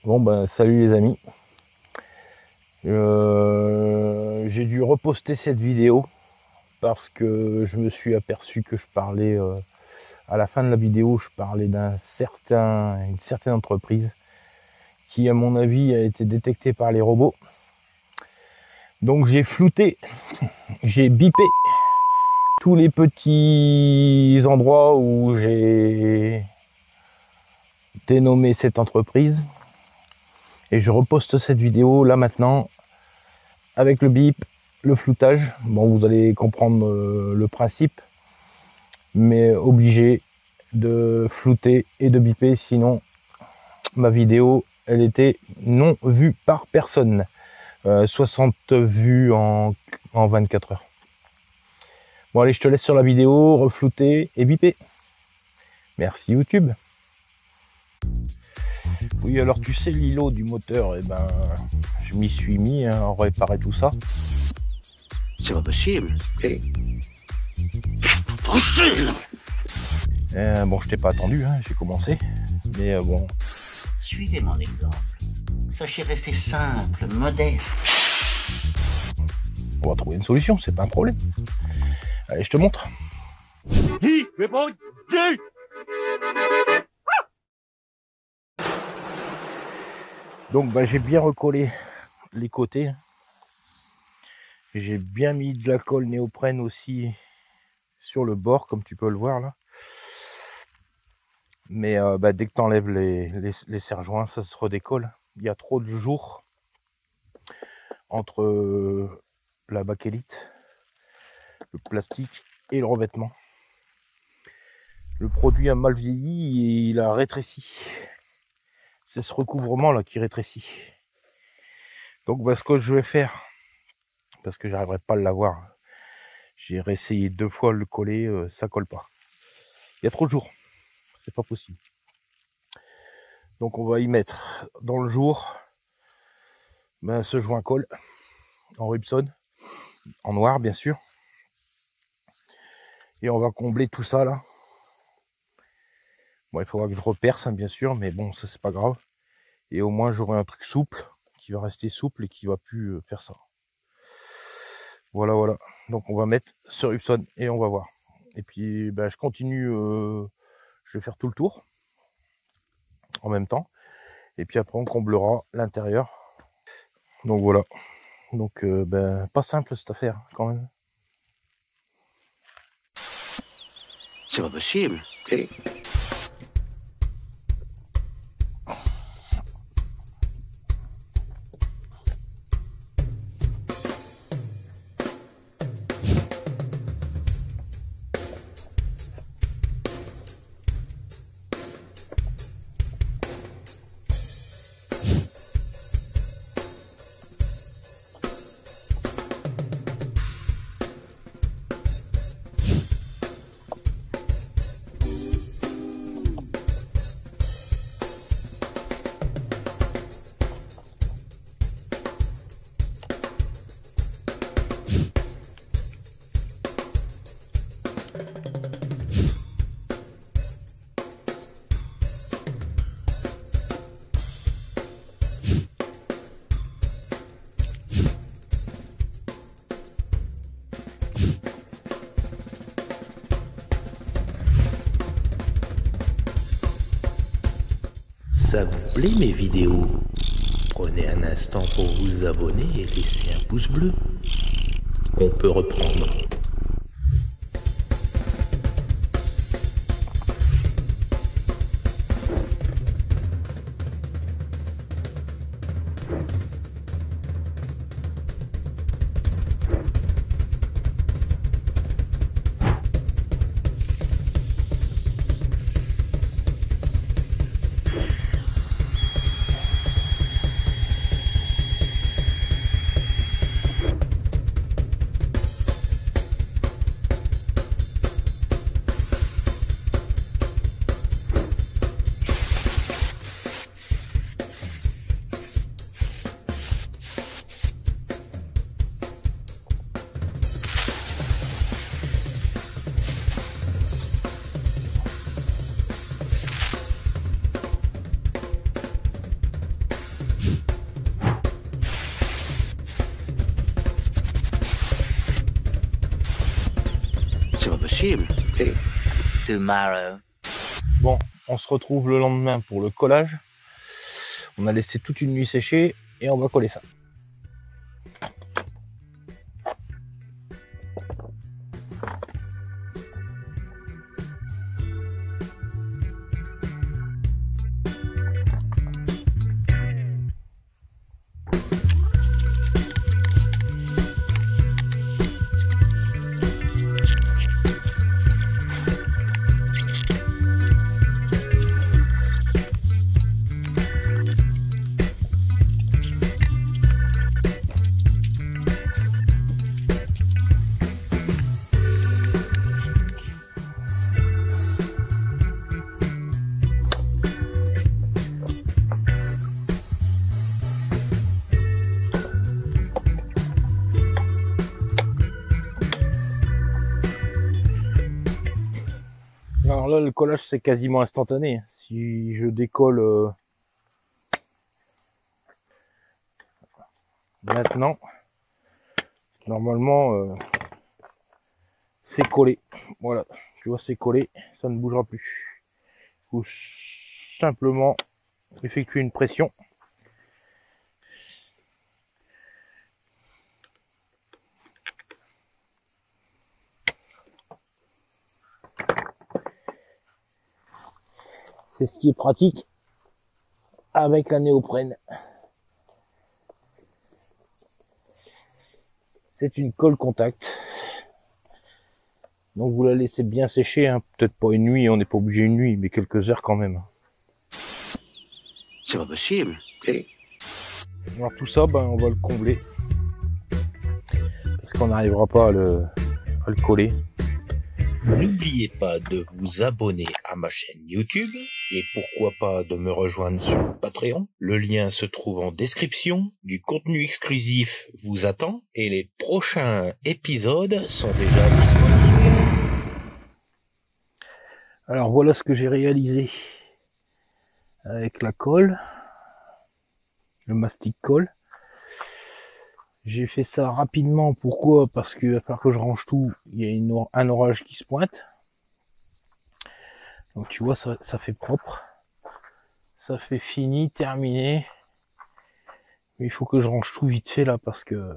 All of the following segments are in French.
Bon ben salut les amis. J'ai dû reposter cette vidéo parce que je me suis aperçu que je parlais à la fin de la vidéo, je parlais une certaine entreprise qui à mon avis a été détectée par les robots. Donc j'ai flouté, j'ai bipé tous les petits endroits où j'ai dénommé cette entreprise. Et je reposte cette vidéo là maintenant avec le bip, le floutage. Bon, vous allez comprendre le principe, mais obligé de flouter et de biper, sinon ma vidéo elle était non vue par personne. 60 vues en 24 heures. Bon allez, je te laisse sur la vidéo, reflouter et biper. Merci YouTube. Oui, alors tu sais, l'îlot du moteur, eh ben, je m'y suis mis à réparer tout ça. C'est pas possible. C'est possible. Bon, je t'ai pas attendu, hein, j'ai commencé. Mais bon. Suivez mon exemple. Sachez rester simple, modeste. On va trouver une solution, c'est pas un problème. Allez, je te montre. Donc bah, j'ai bien recollé les côtés. J'ai bien mis de la colle néoprène aussi sur le bord, comme tu peux le voir là. Mais bah, dès que tu enlèves les serre-joints, ça se redécolle. Il y a trop de jours entre la bakélite, le plastique et le revêtement. Le produit a mal vieilli et il a rétréci. C'est ce recouvrement là qui rétrécit. Donc bah, ce que je vais faire, parce que j'arriverai pas à l'avoir, j'ai réessayé 2 fois de le coller, ça colle pas. Il y a trop de jours, c'est pas possible. Donc on va y mettre dans le jour ce joint colle en Rubson, en noir bien sûr. Et on va combler tout ça là. Bon, il faudra que je reperce hein, bien sûr, mais bon, ça c'est pas grave. Et au moins j'aurai un truc souple, qui va rester souple et qui va plus faire ça. Voilà, voilà. Donc on va mettre ce Rubson et on va voir. Et puis bah, je continue, je vais faire tout le tour en même temps. Et puis après on comblera l'intérieur. Donc voilà. Donc ben, pas simple cette affaire quand même. C'est pas possible. C'est... Ça vous plaît mes vidéos? Prenez un instant pour vous abonner et laisser un pouce bleu. On peut reprendre. possible. Tomorrow. Bon, on se retrouve le lendemain pour le collage. On a laissé toute une nuit sécher et on va coller ça. Alors là, le collage, c'est quasiment instantané. Si je décolle maintenant, normalement, c'est collé. Voilà, tu vois, c'est collé, ça ne bougera plus. Il faut simplement effectuer une pression. C'est ce qui est pratique avec la néoprène. C'est une colle contact. Donc vous la laissez bien sécher, hein. Peut-être pas une nuit, on n'est pas obligé une nuit, mais quelques heures quand même. C'est pas possible. Alors tout ça, ben, on va le combler. Parce qu'on n'arrivera pas à le coller. N'oubliez pas de vous abonner à ma chaîne YouTube et pourquoi pas de me rejoindre sur Patreon. Le lien se trouve en description. Du contenu exclusif vous attend et les prochains épisodes sont déjà disponibles. Alors voilà ce que j'ai réalisé avec la colle, le mastic colle. J'ai fait ça rapidement, pourquoi? Parce qu'il va falloir que je range tout, il y a un orage qui se pointe. Donc tu vois, ça fait propre. Ça fait fini, terminé. Mais il faut que je range tout vite fait là, parce que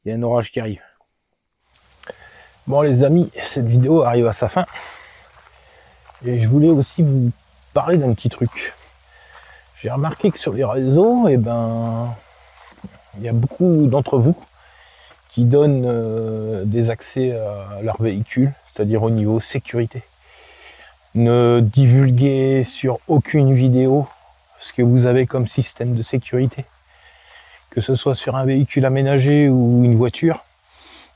il y a un orage qui arrive. Bon les amis, cette vidéo arrive à sa fin. Et je voulais aussi vous parler d'un petit truc. J'ai remarqué que sur les réseaux, il y a beaucoup d'entre vous qui donnent des accès à leur véhicule, c'est-à-dire au niveau sécurité. Ne divulguez sur aucune vidéo ce que vous avez comme système de sécurité. Que ce soit sur un véhicule aménagé ou une voiture,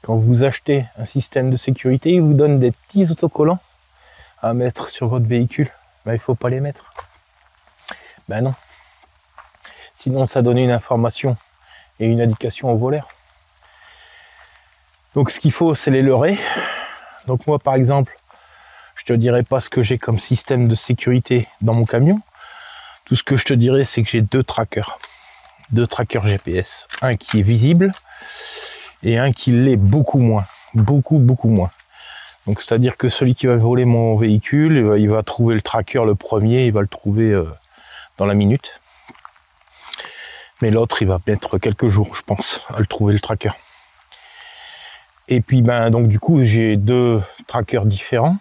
quand vous achetez un système de sécurité, il vous donne des petits autocollants à mettre sur votre véhicule. Ben, il ne faut pas les mettre. Ben non. Sinon, ça donne une information et une indication au voleur. Donc, ce qu'il faut, c'est les leurrer. Donc, moi, par exemple, je te dirai pas ce que j'ai comme système de sécurité dans mon camion. Tout ce que je te dirai, c'est que j'ai deux trackers GPS. Un qui est visible et un qui l'est beaucoup moins. Beaucoup moins. Donc, c'est-à-dire que celui qui va voler mon véhicule, il va trouver le tracker le premier, il va le trouver dans la minute. Mais l'autre, il va mettre quelques jours, je pense, à le trouver, le tracker. Et puis, donc du coup, j'ai deux trackers différents.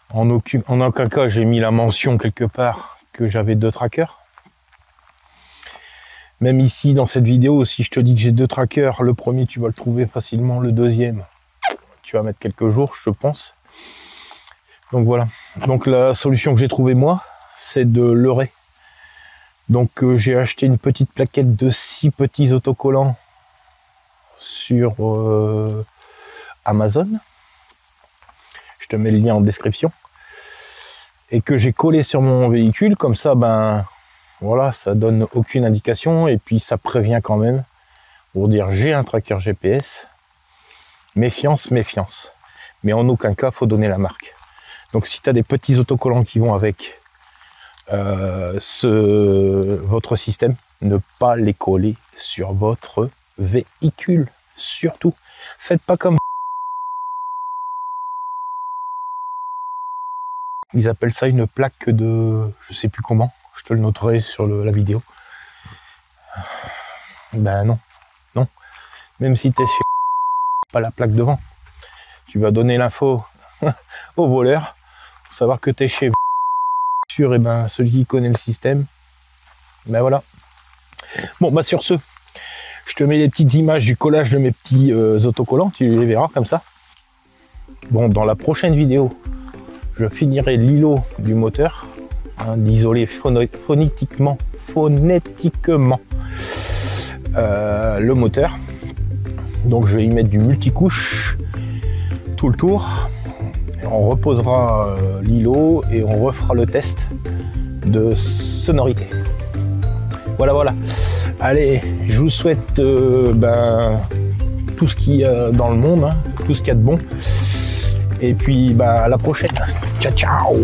En aucun cas, j'ai mis la mention quelque part que j'avais deux trackers. Même ici, dans cette vidéo, si je te dis que j'ai deux trackers, le premier, tu vas le trouver facilement. Le deuxième, tu vas mettre quelques jours, je pense. Donc voilà. Donc la solution que j'ai trouvée, moi, c'est de leurrer. Donc j'ai acheté une petite plaquette de 6 petits autocollants sur Amazon. Je te mets le lien en description. Et que j'ai collé sur mon véhicule, comme ça, voilà, ça donne aucune indication et puis ça prévient quand même pour dire j'ai un tracker GPS. Méfiance. Mais en aucun cas, faut donner la marque. Donc si tu as des petits autocollants qui vont avec votre système, ne pas les coller sur votre véhicule. Surtout, faites pas comme Ils appellent ça une plaque de... je sais plus comment. Je te le noterai sur la vidéo. Ben non. Non. Même si t'es chez... pas la plaque devant. Tu vas donner l'info au voleur. Pour savoir que t'es chez... sûr, et ben celui qui connaît le système. Ben voilà. Bon, bah sur ce, je te mets les petites images du collage de mes petits autocollants. Tu les verras comme ça. Bon, dans la prochaine vidéo, je finirai l'îlot du moteur, hein, d'isoler phonétiquement le moteur. Donc je vais y mettre du multicouche tout le tour. Et on reposera l'îlot et on refera le test de sonorité. Voilà, voilà. Allez, je vous souhaite tout ce qu'il y a dans le monde, hein, tout ce qu'il y a de bon. Et puis à la prochaine. Ciao, ciao.